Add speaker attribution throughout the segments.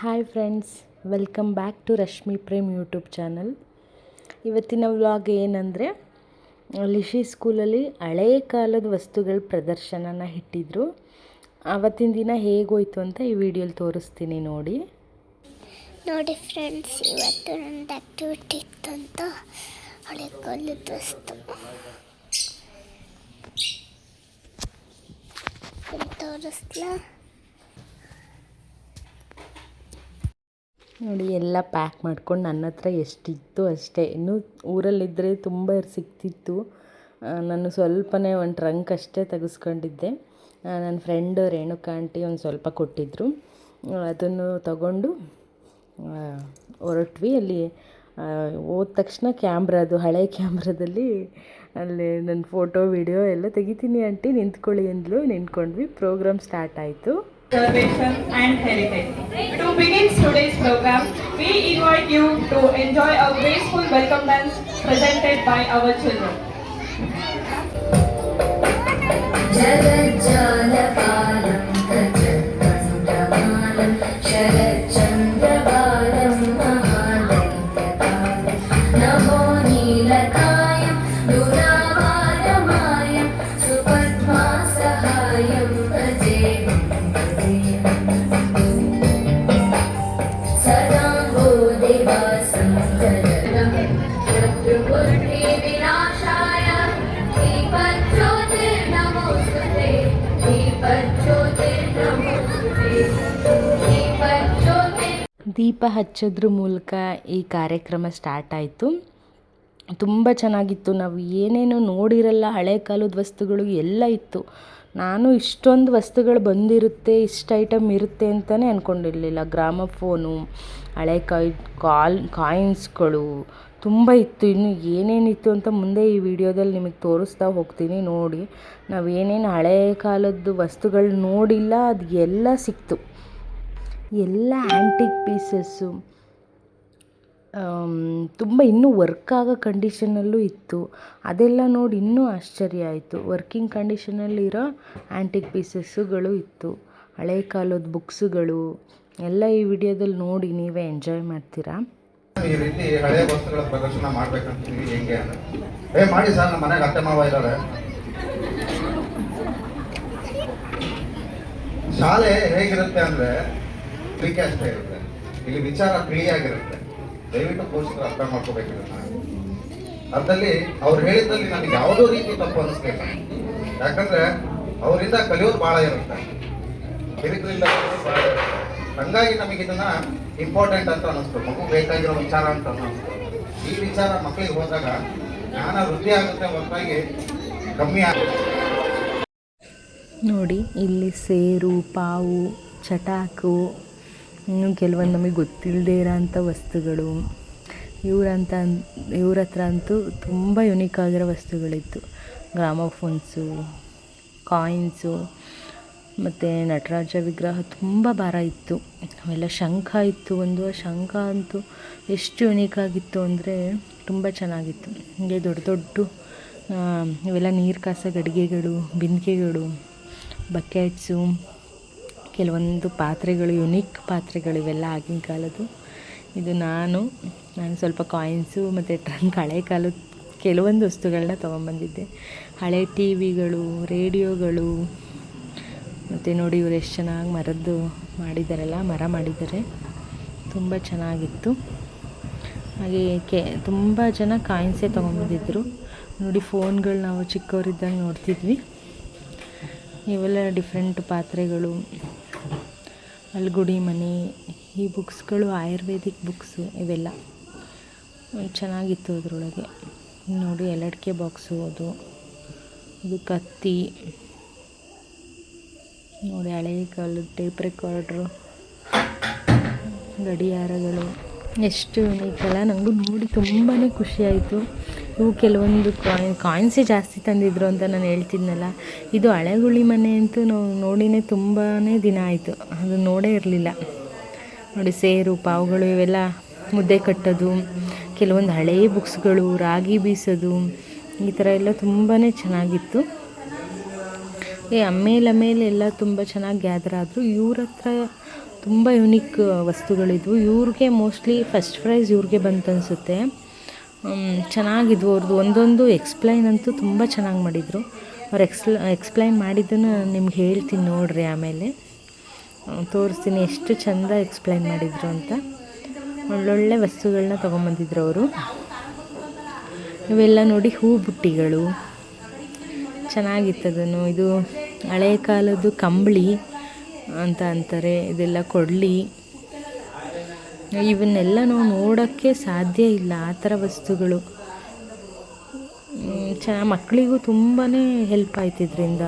Speaker 1: Hi friends, welcome back to Rashmi Prem YouTube channel. ಇವತ್ತಿನ vlog ಏನಂದರೆ, ಲಿಶಿ ಸ್ಕೂಲಲ್ಲಿ ಹಳೆಯ ಕಾಲದ ವಸ್ತುಗಳ ಪ್ರದರ್ಶನನ ಇಟ್ಟಿದ್ರು. ಆವತ್ತಿನ ದಿನ ಹೇಗೋಯ್ತು ಅಂತ ಈ ವಿಡಿಯೋಲಿ ತೋರಿಸ್ತೀನಿ ನೋಡಿ
Speaker 2: ಫ್ರೆಂಡ್ಸ್. ಇವತ್ತು ನಂದು ಆ್ಯಕ್ಟಿವಿಟಿ ಇತ್ತಂತ ಹಳೆ ಕಾಲದ ವಸ್ತು ತೋರಿಸ್ಲಾ
Speaker 1: ನೋಡಿ. ಎಲ್ಲ ಪ್ಯಾಕ್ ಮಾಡ್ಕೊಂಡು ನನ್ನ ಹತ್ರ ಎಷ್ಟಿತ್ತು ಅಷ್ಟೇ. ಇನ್ನೂ ಊರಲ್ಲಿದ್ದರೆ ತುಂಬ ಸಿಗ್ತಿತ್ತು. ನಾನು ಸ್ವಲ್ಪನೇ ಒಂದು ಟ್ರಂಕ್ ಅಷ್ಟೇ ತೆಗೆಸ್ಕೊಂಡಿದ್ದೆ. ನನ್ನ ಫ್ರೆಂಡು ರೇಣುಕಾ ಆಂಟಿ ಒಂದು ಸ್ವಲ್ಪ ಕೊಟ್ಟಿದ್ದರು. ಅದನ್ನು ತಗೊಂಡು ಹೊರಟ್ವಿ. ಅಲ್ಲಿ ಹೋದ ತಕ್ಷಣ ಕ್ಯಾಮ್ರಾದು ಹಳೆ ಕ್ಯಾಮ್ರಾದಲ್ಲಿ ಅಲ್ಲಿ ನನ್ನ ಫೋಟೋ ವಿಡಿಯೋ ಎಲ್ಲ ತೆಗಿತೀನಿ ಆಂಟಿ, ನಿಂತ್ಕೊಳ್ಳಿ ಅಂದ್ಲು. ನಿಂತ್ಕೊಂಡ್ವಿ. ಪ್ರೋಗ್ರಾಮ್ ಸ್ಟಾರ್ಟ್ ಆಯಿತು.
Speaker 3: Celebration and heritage. To begin today's program, we invite you to enjoy a graceful welcome dance presented by our children.
Speaker 1: ದೀಪ ಹಚ್ಚೋದ್ರ ಮೂಲಕ ಈ ಕಾರ್ಯಕ್ರಮ ಸ್ಟಾರ್ಟ್ ಆಯಿತು. ತುಂಬ ಚೆನ್ನಾಗಿತ್ತು. ನಾವು ಏನೇನು ನೋಡಿರಲ್ಲ, ಹಳೆ ಕಾಲದ ವಸ್ತುಗಳು ಎಲ್ಲ ಇತ್ತು. ನಾನು ಇಷ್ಟೊಂದು ವಸ್ತುಗಳು ಬಂದಿರುತ್ತೆ, ಇಷ್ಟು ಐಟಮ್ ಇರುತ್ತೆ ಅಂತಲೇ ಅಂದ್ಕೊಂಡಿರಲಿಲ್ಲ. ಗ್ರಾಮಫೋನು, ಹಳೆ ಕಾಯಿನ್ಸ್ಗಳು ತುಂಬ ಇತ್ತು. ಇನ್ನು ಏನೇನಿತ್ತು ಅಂತ ಮುಂದೆ ಈ ವಿಡಿಯೋದಲ್ಲಿ ನಿಮಗೆ ತೋರಿಸ್ತಾ ಹೋಗ್ತೀನಿ ನೋಡಿ. ನಾವು ಏನೇನು ಹಳೆ ಕಾಲದ್ದು ವಸ್ತುಗಳು ನೋಡಿಲ್ಲ ಅದು ಎಲ್ಲ ಸಿಕ್ತು. ಎಲ್ಲ ಆ್ಯಂಟಿಕ್ ಪೀಸಸ್ಸು, ತುಂಬ ಇನ್ನೂ ವರ್ಕ್ ಆಗೋ ಕಂಡೀಷನಲ್ಲೂ ಇತ್ತು. ಅದೆಲ್ಲ ನೋಡಿ ಇನ್ನೂ ಆಶ್ಚರ್ಯ ಆಯಿತು. ವರ್ಕಿಂಗ್ ಕಂಡೀಷನಲ್ಲಿರೋ ಆ್ಯಂಟಿಕ್ ಪೀಸಸ್ಸುಗಳು ಇತ್ತು. ಹಳೆ ಕಾಲದ ಬುಕ್ಸುಗಳು ಎಲ್ಲ ಈ ವಿಡಿಯೋದಲ್ಲಿ ನೋಡಿ ನೀವೇ ಎಂಜಾಯ್ ಮಾಡ್ತೀರಾ.
Speaker 4: ಈ ರೀತಿ ಹಳೆಯ ವಸ್ತುಗಳ ಪ್ರದರ್ಶನ ಮಾಡ್ಬೇಕಂತೀವಿ. ಹೆಂಗೆ ಅಂದರೆ ಮಾಡಿ ಸರ್, ನಮ್ಮ ಮನೆಗೆ ಅತ್ತೆ ಮಾವ ಇದ್ದಾರೆ. ಶಾಲೆ ಹೇಗಿರುತ್ತೆ ಅಂದರೆ ಪ್ರೀಕೆ ಅಷ್ಟೇ ಇರುತ್ತೆ. ಇಲ್ಲಿ ವಿಚಾರ ತಿಳಿಯಾಗಿರುತ್ತೆ. ದಯವಿಟ್ಟು ಪೋಷಕರು ಅರ್ಥ ಮಾಡ್ಕೋಬೇಕಿರುತ್ತೆ. ಅದ್ರಲ್ಲಿ ಅವ್ರು ಹೇಳಿದ್ದಲ್ಲಿ ನನಗೆ ಯಾವುದೋ ರೀತಿ ತಪ್ಪು ಅನಿಸ್ಲಿಲ್ಲ. ಯಾಕಂದ್ರೆ ಅವರಿಂದ ಕಲಿಯೋದು ಭಾಳ ಇರುತ್ತೆ, ಹಿರಿಕರಿಂದ ಭಾಳ ಇರುತ್ತೆ. ಹಂಗಾಗಿ ನಮಗೆ ಇದನ್ನ ಇಂಪಾರ್ಟೆಂಟ್ ಅಂತ ಅನ್ನಿಸ್ತು. ಮಗು ಬೇಕಾಗಿರೋ ವಿಚಾರ ಅಂತ ಅನ್ನಿಸ್ತು. ಈ ವಿಚಾರ ಮಕ್ಕಳಿಗೆ ಹೋದಾಗ ಜ್ಞಾನ ವೃದ್ಧಿ ಆಗುತ್ತೆ, ಹೊರತಾಗಿ ಕಮ್ಮಿ ಆಗುತ್ತೆ.
Speaker 1: ನೋಡಿ, ಇಲ್ಲಿ ಸೇರು, ಪಾವು, ಚಟಾಕು, ಇನ್ನು ಕೆಲವೊಂದು ನಮಗೆ ಗೊತ್ತಿಲ್ಲದೆ ಇರೋ ಅಂಥ ವಸ್ತುಗಳು. ಇವ್ರ ಹತ್ರ ಅಂತೂ ತುಂಬ ಯುನೀಕ್ ಆಗಿರೋ ವಸ್ತುಗಳಿತ್ತು. ಗ್ರಾಮೋಫೋನ್ಸು, ಕಾಯಿನ್ಸು, ಮತ್ತು ನಟರಾಜ ವಿಗ್ರಹ ತುಂಬ ಭಾರ ಇತ್ತು. ಅವೆಲ್ಲ ಶಂಖ ಇತ್ತು. ಒಂದು ಶಂಖ ಅಂತೂ ಎಷ್ಟು ಯುನೀಕ್ ಆಗಿತ್ತು ಅಂದರೆ ತುಂಬ ಚೆನ್ನಾಗಿತ್ತು. ಹೀಗೆ ದೊಡ್ಡ ದೊಡ್ಡ ಇವೆಲ್ಲ ನೀರು ಕಾಸೋ ಗಡಿಗೆಗಳು, ಬಿಂದಿಗೆಗಳು, ಬಕೆಟ್ಸು, ಕೆಲವೊಂದು ಪಾತ್ರೆಗಳು, ಯುನೀಕ್ ಪಾತ್ರೆಗಳು, ಇವೆಲ್ಲ ಆಗಿನ ಕಾಲದ್ದು. ಇದು ನಾನು ಸ್ವಲ್ಪ ಕಾಯಿನ್ಸು ಮತ್ತು ಟ್ರಂಕ್, ಹಳೆ ಕಾಲದ ಕೆಲವೊಂದು ವಸ್ತುಗಳನ್ನ ತೊಗೊಂಬಂದಿದ್ದೆ. ಹಳೆ ಟಿ ವಿಗಳು, ರೇಡಿಯೋಗಳು, ಮತ್ತು ನೋಡಿ ಇವರು ಎಷ್ಟು ಚೆನ್ನಾಗಿ ಮರದ್ದು ಮಾಡಿದ್ದಾರಲ್ಲ, ಮರ ಮಾಡಿದ್ದಾರೆ. ತುಂಬ ಚೆನ್ನಾಗಿತ್ತು. ಹಾಗೆ ತುಂಬ ಜನ ಕಾಯಿನ್ಸೇ ತೊಗೊಂಬಂದಿದ್ದರು. ನೋಡಿ, ಫೋನ್ಗಳು ನಾವು ಚಿಕ್ಕವರಿದ್ದಾಗ ನೋಡ್ತಿದ್ವಿ. ಇವೆಲ್ಲ ಡಿಫ್ರೆಂಟ್ ಪಾತ್ರೆಗಳು, ಅಲ್ಗುಡಿ ಮನೆ, ಈ ಬುಕ್ಸ್ಗಳು ಆಯುರ್ವೇದಿಕ್ ಬುಕ್ಸು, ಇವೆಲ್ಲ ಚೆನ್ನಾಗಿತ್ತು. ಅದರೊಳಗೆ ನೋಡಿ ಎಲ್ಲಡಿಕೆ ಬಾಕ್ಸು, ಇದು ಕತ್ತಿ, ನೋಡಿ ಹಳೆ ಕಾಲದ ಟೇಪ್ ರೆಕಾರ್ಡ್ರು, ಗಡಿಯಾರಗಳು, ಎಷ್ಟು ಯುನೀಕಲ್ಲ. ನನಗೂ ನೋಡಿ ತುಂಬಾ ಖುಷಿಯಾಯಿತು. ಇವು ಕೆಲವೊಂದು ಕಾಯಿನ್ಸೇ ಜಾಸ್ತಿ ತಂದಿದ್ರು ಅಂತ ನಾನು ಹೇಳ್ತಿದ್ನಲ್ಲ. ಇದು ಹಳೆಗುಳಿ ಮನೆ ಅಂತೂ ನಾವು ನೋಡಿನೇ ತುಂಬಾ ದಿನ ಆಯಿತು, ಅದು ನೋಡೇ ಇರಲಿಲ್ಲ. ನೋಡಿ ಸೇರು, ಪಾವುಗಳು, ಇವೆಲ್ಲ ಮುದ್ದೆ ಕಟ್ಟೋದು, ಕೆಲವೊಂದು ಹಳೆಯ ಬುಕ್ಸ್ಗಳು, ರಾಗಿ ಬೀಸೋದು, ಈ ಥರ ಎಲ್ಲ ತುಂಬಾ ಚೆನ್ನಾಗಿತ್ತು. ಆಮೇಲೆ ಎಲ್ಲ ತುಂಬ ಚೆನ್ನಾಗಿ ಗ್ಯಾದರ್ ಆದರು. ಇವ್ರ ಹತ್ರ ತುಂಬ ಯುನಿಕ್ ವಸ್ತುಗಳಿದ್ವು. ಇವ್ರಿಗೆ ಮೋಸ್ಟ್ಲಿ ಫಸ್ಟ್ ಪ್ರೈಸ್ ಇವ್ರಿಗೆ ಬಂತು ಅನಿಸುತ್ತೆ. ಚೆನ್ನಾಗಿದ್ವು ಅವ್ರದ್ದು ಒಂದೊಂದು ಎಕ್ಸ್ಪ್ಲೈನ್ ಅಂತೂ ತುಂಬ ಚೆನ್ನಾಗಿ ಮಾಡಿದರು. ಅವ್ರು ಎಕ್ಸ್ಪ್ಲೈನ್ ಮಾಡಿದ್ದನ್ನು ನಿಮ್ಗೆ ಹೇಳ್ತೀನಿ ನೋಡಿರಿ, ಆಮೇಲೆ ತೋರಿಸ್ತೀನಿ ಎಷ್ಟು ಚೆಂದ ಎಕ್ಸ್ಪ್ಲೈನ್ ಮಾಡಿದರು ಅಂತ. ಒಳ್ಳೊಳ್ಳೆ ವಸ್ತುಗಳನ್ನ ತೊಗೊಂಬಂದಿದ್ರು ಅವರು. ಇವೆಲ್ಲ ನೋಡಿ ಹೂ ಬುಟ್ಟಿಗಳು ಚೆನ್ನಾಗಿತ್ತದನ್ನು. ಇದು ಹಳೆ ಕಾಲದ್ದು ಕಂಬಳಿ ಅಂತ ಅಂತಾರೆ, ಇದೆಲ್ಲ ಕೊಡಲಿ. ಇವನ್ನೆಲ್ಲ ನಾವು ನೋಡೋಕ್ಕೆ ಸಾಧ್ಯ ಇಲ್ಲ, ಆ ಥರ ವಸ್ತುಗಳು. ಮಕ್ಕಳಿಗೂ ತುಂಬಾ ಹೆಲ್ಪ್ ಆಯ್ತು ಇದರಿಂದ.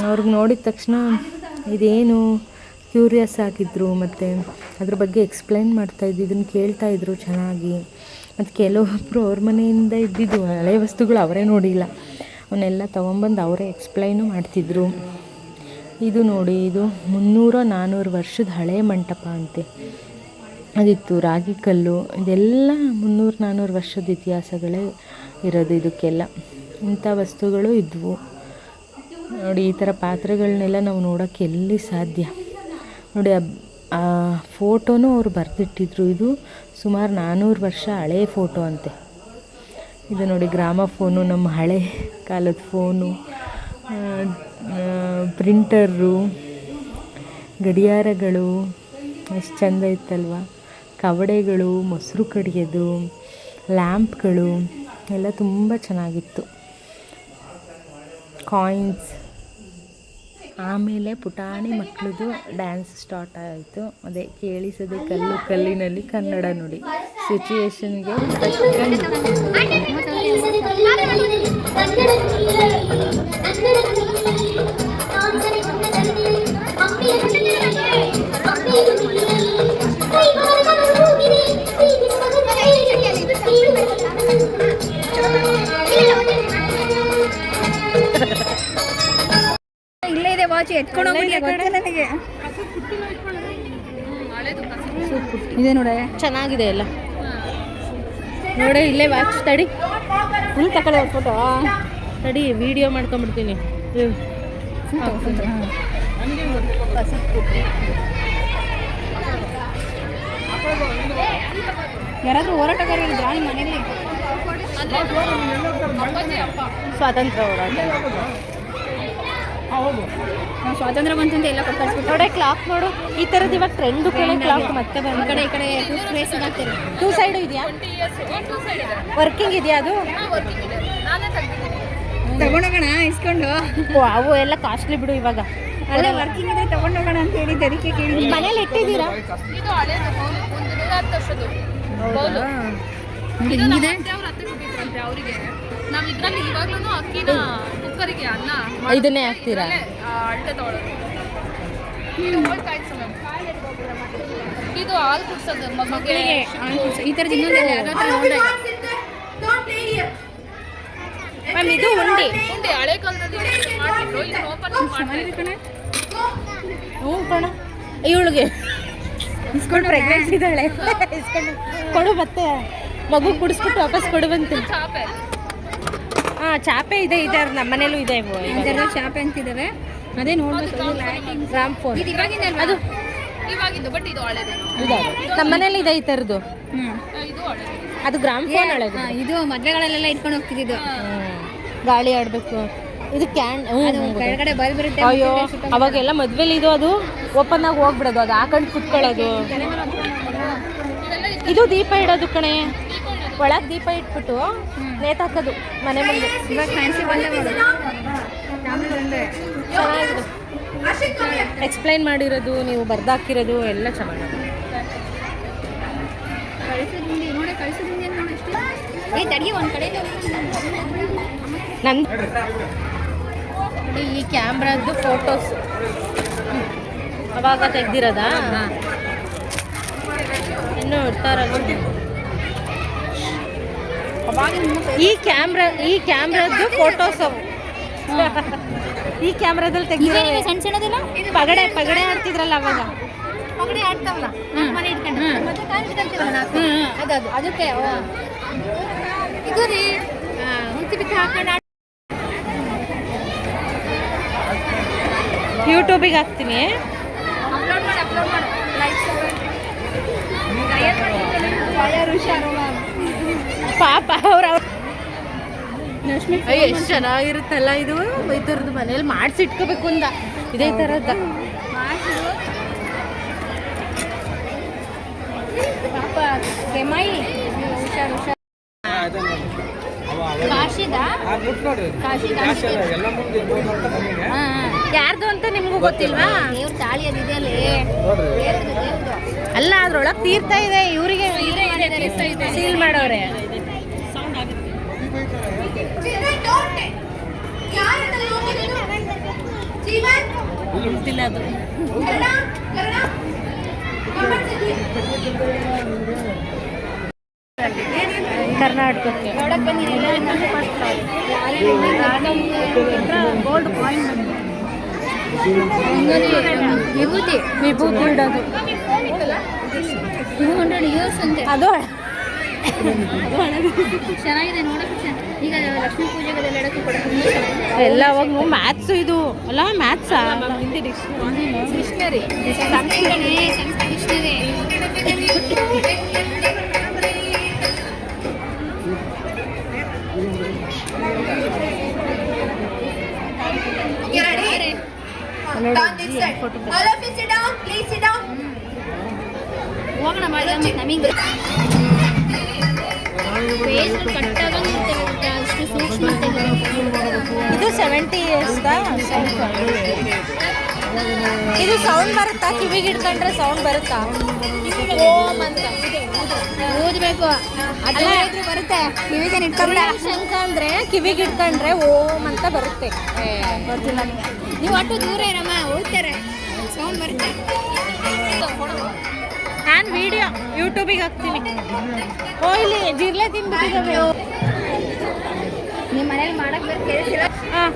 Speaker 1: ಅವ್ರಿಗೆ ನೋಡಿದ ತಕ್ಷಣ ಇದೇನು ಕ್ಯೂರಿಯಸ್ ಆಗಿದ್ದರು, ಮತ್ತು ಅದ್ರ ಬಗ್ಗೆ ಎಕ್ಸ್ಪ್ಲೈನ್ ಮಾಡ್ತಾಯಿದ್ದು, ಇದನ್ನು ಕೇಳ್ತಾಯಿದ್ರು ಚೆನ್ನಾಗಿ. ಮತ್ತು ಕೆಲವೊಬ್ಬರು ಅವ್ರ ಮನೆಯಿಂದ ಇದ್ದಿದ್ದು ಹಳೆ ವಸ್ತುಗಳು ಅವರೇ ನೋಡಿಲ್ಲ, ಅವನ್ನೆಲ್ಲ ತೊಗೊಂಬಂದು ಅವರೇ ಎಕ್ಸ್ಪ್ಲೈನು ಮಾಡ್ತಿದ್ರು. ಇದು ನೋಡಿ, ಇದು 300-400 ವರ್ಷದ ಹಳೆ ಮಂಟಪ ಅಂತೆ ಅದಿತ್ತು. ರಾಗಿ ಕಲ್ಲು, ಇದೆಲ್ಲ 300-400 ವರ್ಷದ ಇತಿಹಾಸಗಳೇ ಇರೋದು ಇದಕ್ಕೆಲ್ಲ. ಇಂಥ ವಸ್ತುಗಳು ಇದ್ವು ನೋಡಿ. ಈ ಥರ ಪಾತ್ರೆಗಳನ್ನೆಲ್ಲ ನಾವು ನೋಡೋಕ್ಕೆ ಎಲ್ಲಿ ಸಾಧ್ಯ ನೋಡಿ. ಆ ಫೋಟೋನೂ ಅವ್ರು ಬರೆದಿಟ್ಟಿದ್ರು. ಇದು ಸುಮಾರು 400 ವರ್ಷ ಹಳೆ ಫೋಟೋ ಅಂತೆ. ಇದು ನೋಡಿ ಗ್ರಾಮಫೋನು, ನಮ್ಮ ಹಳೆ ಕಾಲದ ಫೋನು, ಪ್ರಿಂಟರು, ಗಡಿಯಾರಗಳು ಎಷ್ಟು ಚೆಂದ ಇತ್ತಲ್ವ. ಕವಡೆಗಳು, ಮೊಸರು ಕಡಿಯೋದು, ಲ್ಯಾಂಪ್ಗಳು ಎಲ್ಲ ತುಂಬ ಚೆನ್ನಾಗಿತ್ತು. ಕಾಯಿನ್ಸ್. ಆಮೇಲೆ ಪುಟಾಣಿ ಮಕ್ಕಳದು ಡ್ಯಾನ್ಸ್ ಸ್ಟಾರ್ಟ್ ಆಯಿತು. ಅದೇ ಕೇಳಿಸದೆ ಕಲ್ಲು ಕಲ್ಲಿನಲ್ಲಿ ಕನ್ನಡ ನೋಡಿ. ಸಿಚುವೇಶನ್ಗೆ
Speaker 5: ಇಲ್ಲೇ ಇದೆ ವಾಚ್, ಎತ್ಕೊಂಡು ಹೋಗ್ಬಿಡಿ ನನಗೆ. ಇದೆ ನೋಡ,
Speaker 1: ಚೆನ್ನಾಗಿದೆ ಎಲ್ಲ ನೋಡಿ. ಇಲ್ಲೇ ವಾಚ್ ತಡಿ,
Speaker 5: ಫುಲ್ ತಗೊಳ್ಳಿ ಫೋಟೋ.
Speaker 1: ತಡಿ ವಿಡಿಯೋ ಮಾಡ್ಕೊಂಬಿಡ್ತೀನಿ.
Speaker 5: ಯಾರಾದ್ರೂ ಹೋರಾಟಗಾರ ಇದ್ರಾ ನಿಮ್ಮ ಮನೇಲಿ?
Speaker 1: ಸ್ವಾತಂತ್ರ್ಯ ಹೋರಾಟ.
Speaker 5: ಹೌದು, ನಾವು ಸ್ವಾತಂತ್ರ್ಯ ಬಂತಂತ ಎಲ್ಲ ಕೊಟ್ಟು
Speaker 1: ನೋಡೆ ಕ್ಲಾಕ್ ನೋಡು, ಈ ಥರದ್ದು ಇವಾಗ ಟ್ರೆಂಡು ಕೇಳಿ ಕ್ಲಾಕ್ ಮತ್ತೆ
Speaker 5: ಈ ಕಡೆ ಈ ಕಡೆ ಪ್ಲೇಸ್ ಆಗ್ತಾರೆ.
Speaker 1: 2 ಸೈಡು ಇದೆಯಾ? ವರ್ಕಿಂಗ್ ಇದೆಯಾ ಅದು?
Speaker 5: ತಗೊಂಡೋಗೋಣ ಇಸ್ಕೊಂಡು.
Speaker 1: ಅವು ಎಲ್ಲ ಕಾಸ್ಟ್ಲಿ ಬಿಡು ಇವಾಗ.
Speaker 5: ಅಲ್ಲೇ ವರ್ಕಿಂಗ್ ಇದೆ, ತಗೊಂಡೋಗೋಣ ಅಂತ ಹೇಳಿದ್ದು, ಅದಕ್ಕೆ ಕೇಳಿ.
Speaker 1: ಮನೇಲಿ ಇಟ್ಟಿದ್ದೀರಾ?
Speaker 5: ಹಿಂಗಿದೆ.
Speaker 6: ನಾವು ಇದ್ರಲ್ಲಿ ಇವಾಗ್ಲೂ ಅಕ್ಕಿನ ಕುಕ್ಕರಿಗೆ ಅನ್ನ
Speaker 1: ಇದನ್ನೇ ಹಾಕ್ತೀರಾ?
Speaker 6: ಅಳ್ತೆ ತಗೊಳ್ಳೋದು. ಇದು ಹಾಲು ಕುಡ್ಸೋದು ಮಗುಗೆ.
Speaker 5: ಈ ಥರದ್ದು ಇನ್ನೊಂದು ಯಾವ್ದಾದ್ರು ನೋಡಿದೆ
Speaker 1: ಮ್ಯಾಮ್. ಇದು ಉಂಡೆ
Speaker 6: ಉಂಡೆ ಹಳೆ ಕಾಲದಲ್ಲಿ ಮಾಡಿದ್ರು, ಇದನ್ನ ಓಪನ್ ಮಾಡ್ತಾರೆ.
Speaker 1: ಹ್ಞೂ ಕಣ, ಇವಳಿಗೆ ಇಸ್ಕೊಂಡು ಪ್ರೆಗ್ನೆನ್ಸಿ ಇದ್ದಾಳೆ. ಇಸ್ಕೊಂಡು ಕೊಡು, ಮತ್ತೆ ಮಗು ಕುಡಿಸ್ಬಿಟ್ಟು ವಾಪಸ್ ಕೊಡುವಂತೆ.
Speaker 6: ಚಾಪೆ.
Speaker 1: ಹಾಂ, ಚಾಪೆ ಇದೆ, ನಮ್ಮ ಮನೇಲೂ ಇದೆ.
Speaker 5: ಚಾಪೆ ಅಂತಿದ್ದಾವೆ, ಅದೇ ನೋಡ್ಬೇಕು.
Speaker 1: ಗ್ರಾಮ್ ಫೋನ್
Speaker 5: ಇದು ಇವಾಗಿಂದ
Speaker 1: ಅದು
Speaker 6: ಇವಾಗಿಂದು, ಬಟ್ ಇದು ಹಳೇದು.
Speaker 1: ನಮ್ಮ ಮನೇಲಿ ಇದೆ ಈ ಥರದ್ದು.
Speaker 6: ಇದು ಹಳೇದು.
Speaker 1: ಅದು ಗ್ರಾಮ್ ಫೋನ್ ಹಳೇದು.
Speaker 5: ಇದು ಮದ್ವೆಗಳಲ್ಲೆಲ್ಲ ಇಟ್ಕೊಂಡು ಹೋಗ್ತಿದ್ದು.
Speaker 1: ಗಾಳಿ ಆಡಬೇಕು. ಇದು ಕ್ಯಾನ್
Speaker 5: ಕೆಳಗಡೆ ಬಲ್ ಬರುತ್ತೆ.
Speaker 1: ಅಯ್ಯೋ, ಅವಾಗೆಲ್ಲ ಮದ್ವೆಲಿ ಇದು ಅದು ಓಪನ್ ಆಗಿ ಹೋಗ್ಬಿಡೋದು, ಅದು ಹಾಕೊಂಡು ಕುತ್ಕೊಳ್ಳೋದು. ಇದು ದೀಪ ಇಡೋದು ಕಣೆ, ಒಳಗೆ ದೀಪ ಇಟ್ಬಿಟ್ಟು ನೇತಾಕೋದು ಮನೆ ಮುಂದೆ.
Speaker 5: ಇವಾಗ ಫ್ಯಾನ್ಸಿ ಬಂದೆ ನೋಡು.
Speaker 1: ಚೆನ್ನಾಗಿದೆ. ಎಕ್ಸ್ಪ್ಲೈನ್ ಮಾಡಿರೋದು, ನೀವು ಬರ್ದಾಕಿರೋದು ಎಲ್ಲ ಚೆನ್ನಾಗಿದೆ.
Speaker 5: ನೋಡಿ ಕಳಿಸೋದ್ರಿಂದ ನೋಡಿ ಅಷ್ಟೇ. ತಡಿ ಒಂದು ಕಡೆ
Speaker 1: ನನ್ನ ಈ ಕ್ಯಾಮ್ರಾದ್ದು ಫೋಟೋಸ್ ಅವಾಗ ತೆಗ್ದಿರೋದಾ? ಇನ್ನೂ ಇರ್ತಾರಲ್ಲ ಈ ಕ್ಯಾಮ್ರಾದ್ದು ಫೋಟೋಸ್ ಅವು. ಈ ಕ್ಯಾಮ್ರಾದಲ್ಲಿ ತೆಗ್ದಿರೋ
Speaker 5: ಸಣ್ಣ ಸಣ್ಣದಲ್ಲ.
Speaker 1: ಪಗಡೆ ಆಡ್ತಿದ್ರಲ್ಲ ಅವಾಗ.
Speaker 5: ಪಗಡೆ ಆಡ್ತಾವಲ್ಲ, ಮನೆ ಇಟ್ಕೊಂಡು ಮತ್ತೆ ಕಾಲು ಇಟ್ಕೊಂತೀವಲ್ಲ ಅದು ಅದಕ್ಕೆ ಇದು ರೀ ಹುಂಚಿ ಬಿಟ್ಟು ಹಾಕೊಂಡು
Speaker 1: ಯೂಟ್ಯೂಬಿಗೆ ಹಾಕ್ತೀನಿ.
Speaker 5: ಅಪ್ಲೋಡ್ ಮಾಡಿ
Speaker 1: ಪಾಪ ಅಯ್ಯೋ ಎಷ್ಟು ಚೆನ್ನಾಗಿರುತ್ತಲ್ಲ ಇದು. ಈ ಥರದ್ದು ಮನೇಲಿ ಮಾಡಿಸಿಟ್ಕೋಬೇಕು ಅಂದ ಇದೇ ಥರದ
Speaker 5: ಪಾಪ ಕೆಮಾಯಿ ಹುಷಾರು
Speaker 1: ಯಾರ್ದು ಅಂತ ನಿಮ್ಗೂ ಗೊತ್ತಿಲ್ವಾ?
Speaker 5: ದೇವ್ರ ತಾಳಿ ಅದಿದೆಯಲ್ಲ
Speaker 1: ಅಲ್ಲ ಅದ್ರೊಳಗೆ ತೀರ್ಥ ಇದೆ, ಇವರಿಗೆ ಸೀಲ್ ಮಾಡೋರೆ. ಗೊತ್ತಿಲ್ಲ ಅದು. ಕರ್ನಾಟಕಕ್ಕೆ ಗೋಲ್ಡ್ ಕಾಯಿನ್
Speaker 5: ವಿಭೂತಿ
Speaker 1: ಇಡೋದು
Speaker 5: 200 years ಅಂತೆ.
Speaker 1: ಅದು
Speaker 5: ಚೆನ್ನಾಗಿದೆ ನೋಡಕ್ಕೆ. ಈಗ ಲಕ್ಷ್ಮೀ ಪೂಜೆಗೆ ಇಡಕ್ಕೆ ಕೂಡ
Speaker 1: ಎಲ್ಲ ಅವಾಗ ಮ್ಯಾಥ್ಸು ಇದು ಅಲ್ಲ ಮ್ಯಾಥ್ಸಾ
Speaker 5: ಡಿಕ್ಷನರಿ ಡಿಕ್ಷನರಿ ಹೋಗೋಣ ನಮಗೆ ಪೇಜ್ ಕಟ್ಟಾಗಂಗೆ ಅಷ್ಟು ಸೂಕ್ಷ್ಮ.
Speaker 1: ಇದು 70 years ಇದು ಸೌಂಡ್ ಬರುತ್ತಾ? ಕಿವಿಗೆ ಇಟ್ಕೊಂಡ್ರೆ ಸೌಂಡ್ ಬರುತ್ತಾ? ಓಂ ಅಂತ
Speaker 5: ಓದಬೇಕು ಅಲ್ಲ ಬರುತ್ತೆ. ಕಿವಿಗೆ ಇಟ್ಕೊಂಡ್ರೆ
Speaker 1: ಶಂಖ ಅಂದ್ರೆ ಕಿವಿಗೆ ಇಟ್ಕೊಂಡ್ರೆ ಓಂ ಅಂತ ಬರುತ್ತೆ.
Speaker 5: ಗೊತ್ತಿಲ್ಲ ನೀವು ಒಟ್ಟು ದೂರ ಇರಮ್ಮ, ಓದ್ತಾರೆ ಸೌಂಡ್ ಬರುತ್ತೆ.
Speaker 1: ನಾನು ವಿಡಿಯೋ ಯೂಟ್ಯೂಬಿಗೆ ಹಾಕ್ತೀನಿ. ಓ ಇಲ್ಲಿ ಜಿರ್ಲೆ ತಿನ್ಬಿಟ್ಟಿದ್ದಾವೆ.
Speaker 5: ನಿಮ್ಮ ಮನೇಲಿ ಮಾಡಕ್ ಕೇಳಿಸಿಲ್ಲ.
Speaker 1: ಹಾಂ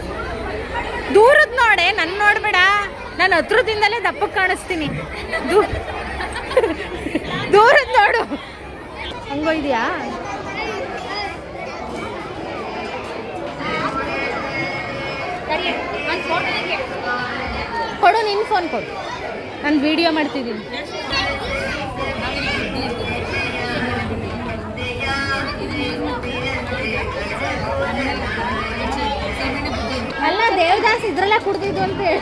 Speaker 1: ದೂರದ ನೋಡೆ, ನನ್ನ ನೋಡ್ಬೇಡ. ನಾನು ಹತ್ರದಿಂದಲೇ ದಪ್ಪಕ್ಕೆ ಕಾಣಿಸ್ತೀನಿ. ದೂರದ ನೋಡು. ಹಂಗೋ ಇದೆಯಾ? ಕೊಡು ನಿನ್ನ ಫೋನ್ ಕೊಡು, ನಾನು ವಿಡಿಯೋ ಮಾಡ್ತಿದ್ದೀನಿ. ಅಲ್ಲ ದೇವದಾಸ್ ಇದ್ರಲ್ಲೇ ಕುಡ್ದಿದ್ದು ಅಂತ ಹೇಳಿ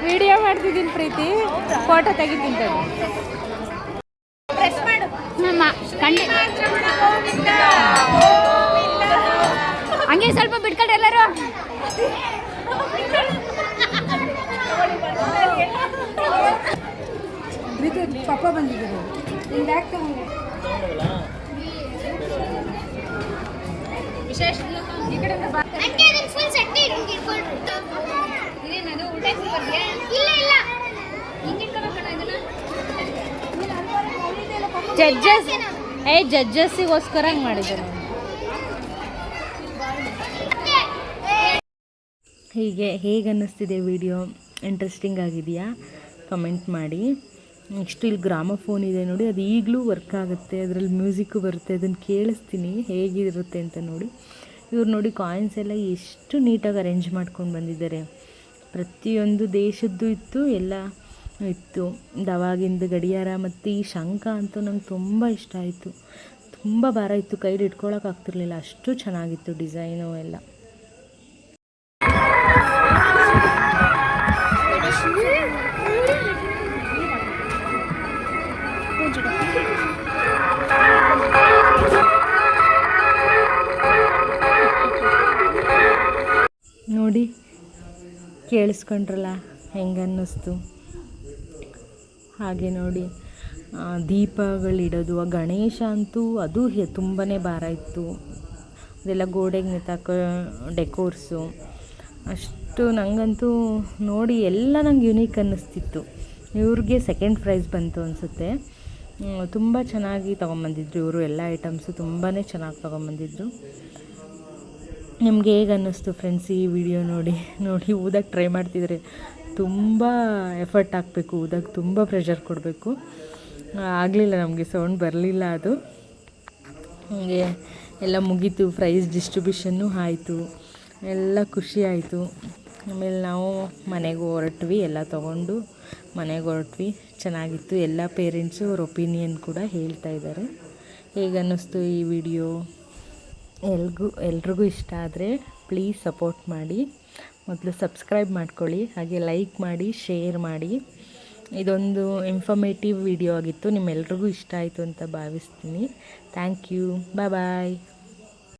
Speaker 1: ವಿಡಿಯೋ ಮಾಡ್ತಿದ್ದೀನಿ ಪ್ರೀತಿ, ಫೋಟೋ ತೆಗಿತೀನಿ ತಗೋ.
Speaker 5: ಹಂಗೆ ಸ್ವಲ್ಪ ಬಿಟ್ಕೊಳ್ರಿ ಎಲ್ಲರೂ.
Speaker 7: ಪಪ್ಪ ಬಂದಿದ್ದಾರೆ.
Speaker 5: ವಿಶೇಷ ಈ ಕಡೆ ಇದೇನದು ಊಟ ಇಲ್ಲ ಇಲ್ಲ ಹಿಂಗೆ ಇಟ್ಕೋಬೇಕಣ್ಣ ಇದನ್ನ.
Speaker 1: ಜಡ್ಜಸ್ಸಿಗೋಸ್ಕರ ಹಂಗೆ ಮಾಡಿದ್ದಾರೆ. ಹೇಗೆ ಅನ್ನಿಸ್ತಿದೆ ವಿಡಿಯೋ? ಇಂಟ್ರೆಸ್ಟಿಂಗ್ ಆಗಿದೆಯಾ? ಕಮೆಂಟ್ ಮಾಡಿ. ನೆಕ್ಸ್ಟ್ ಇಲ್ಲಿ ಗ್ರಾಮಫೋನ್ ಇದೆ ನೋಡಿ, ಅದು ಈಗಲೂ ವರ್ಕ್ ಆಗುತ್ತೆ. ಅದರಲ್ಲಿ ಮ್ಯೂಸಿಕ್ಕು ಬರುತ್ತೆ, ಅದನ್ನು ಕೇಳಿಸ್ತೀನಿ ಹೇಗಿರುತ್ತೆ ಅಂತ ನೋಡಿ. ಇವ್ರು ನೋಡಿ ಕಾಯಿನ್ಸ್ ಎಲ್ಲ ಎಷ್ಟು ನೀಟಾಗಿ ಅರೇಂಜ್ ಮಾಡ್ಕೊಂಡು ಬಂದಿದ್ದಾರೆ. ಪ್ರತಿಯೊಂದು ದೇಶದ್ದು ಇತ್ತು, ಎಲ್ಲ ಇತ್ತು. ಅವಾಗಿಂದ ಗಡಿಯಾರ ಮತ್ತು ಈ ಶಂಖ ಅಂತೂ ನಂಗೆ ತುಂಬ ಇಷ್ಟ ಆಯಿತು. ತುಂಬ ಭಾರ ಇತ್ತು, ಕೈಲಿ ಇಟ್ಕೊಳ್ಳೋಕ್ಕಾಗ್ತಿರ್ಲಿಲ್ಲ, ಅಷ್ಟು ಚೆನ್ನಾಗಿತ್ತು ಡಿಸೈನು ಎಲ್ಲ. ನೋಡಿ ಕೇಳಿಸ್ಕೊಂಡ್ರಲ್ಲ ಹೆಂಗೆ ಅನ್ನಿಸ್ತು. ಹಾಗೆ ನೋಡಿ ದೀಪಗಳಿಡೋದು, ಆ ಗಣೇಶ ಅಂತೂ ಅದು ತುಂಬಾ ಭಾರ ಇತ್ತು. ಅದೆಲ್ಲ ಗೋಡೆಗೆ ನೇತಾಕೋ ಡೆಕೋರ್ಸು ಅಷ್ಟು ನನಗಂತೂ ನೋಡಿ ಎಲ್ಲ ನಂಗೆ ಯುನೀಕ್ ಅನ್ನಿಸ್ತಿತ್ತು. ಇವ್ರಿಗೆ ಸೆಕೆಂಡ್ ಪ್ರೈಸ್ ಬಂತು ಅನಿಸುತ್ತೆ. ತುಂಬ ಚೆನ್ನಾಗಿ ತೊಗೊಂಬಂದಿದ್ರು ಇವರು, ಎಲ್ಲ ಐಟಮ್ಸು ತುಂಬಾ ಚೆನ್ನಾಗಿ ತೊಗೊಂಬಂದಿದ್ರು. ನಿಮ್ಗೆ ಹೇಗೆ ಅನ್ನಿಸ್ತು ಫ್ರೆಂಡ್ಸ್ ಈ ವಿಡಿಯೋ ನೋಡಿ ಊದಕ್ಕೆ ಟ್ರೈ ಮಾಡ್ತಿದ್ದಾರೆ. ತುಂಬ ಎಫರ್ಟ್ ಹಾಕಬೇಕು, ಊದಕ್ಕೆ ತುಂಬ ಪ್ರೆಷರ್ ಕೊಡಬೇಕು. ಆಗಲಿಲ್ಲ, ನಮಗೆ ಸೌಂಡ್ ಬರಲಿಲ್ಲ. ಅದು ಹಾಗೆ ಎಲ್ಲ ಮುಗೀತು, ಪ್ರೈಸ್ ಡಿಸ್ಟ್ರಿಬ್ಯೂಷನ್ನು ಆಯಿತು, ಎಲ್ಲ ಖುಷಿ ಆಯಿತು. ಆಮೇಲೆ ನಾವು ಮನೆಗೆ ಹೊರಟ್ವಿ, ಎಲ್ಲ ತೊಗೊಂಡು ಮನೆಗೆ ಹೊರಟ್ವಿ. ಚೆನ್ನಾಗಿತ್ತು. ಎಲ್ಲ ಪೇರೆಂಟ್ಸು ಅವ್ರ ಒಪಿನಿಯನ್ ಕೂಡ ಹೇಳ್ತಾ ಇದ್ದಾರೆ. ಹೇಗೆ ಅನ್ನಿಸ್ತು ಈ ವಿಡಿಯೋ? ಎಲ್ರಿಗೂ ಇಷ್ಟ ಆದರೆ ಪ್ಲೀಸ್ ಸಪೋರ್ಟ್ ಮಾಡಿ. ಮೊದಲು ಸಬ್ಸ್ಕ್ರೈಬ್ ಮಾಡ್ಕೊಳ್ಳಿ, ಹಾಗೆ ಲೈಕ್ ಮಾಡಿ, ಶೇರ್ ಮಾಡಿ. ಇದೊಂದು ಇನ್ಫಾರ್ಮೇಟಿವ್ ವಿಡಿಯೋ ಆಗಿತ್ತು. ನಿಮ್ಮೆಲ್ರಿಗೂ ಇಷ್ಟ ಆಯಿತು ಅಂತ ಭಾವಿಸ್ತೀನಿ. Thank you. ಬಾಯ್.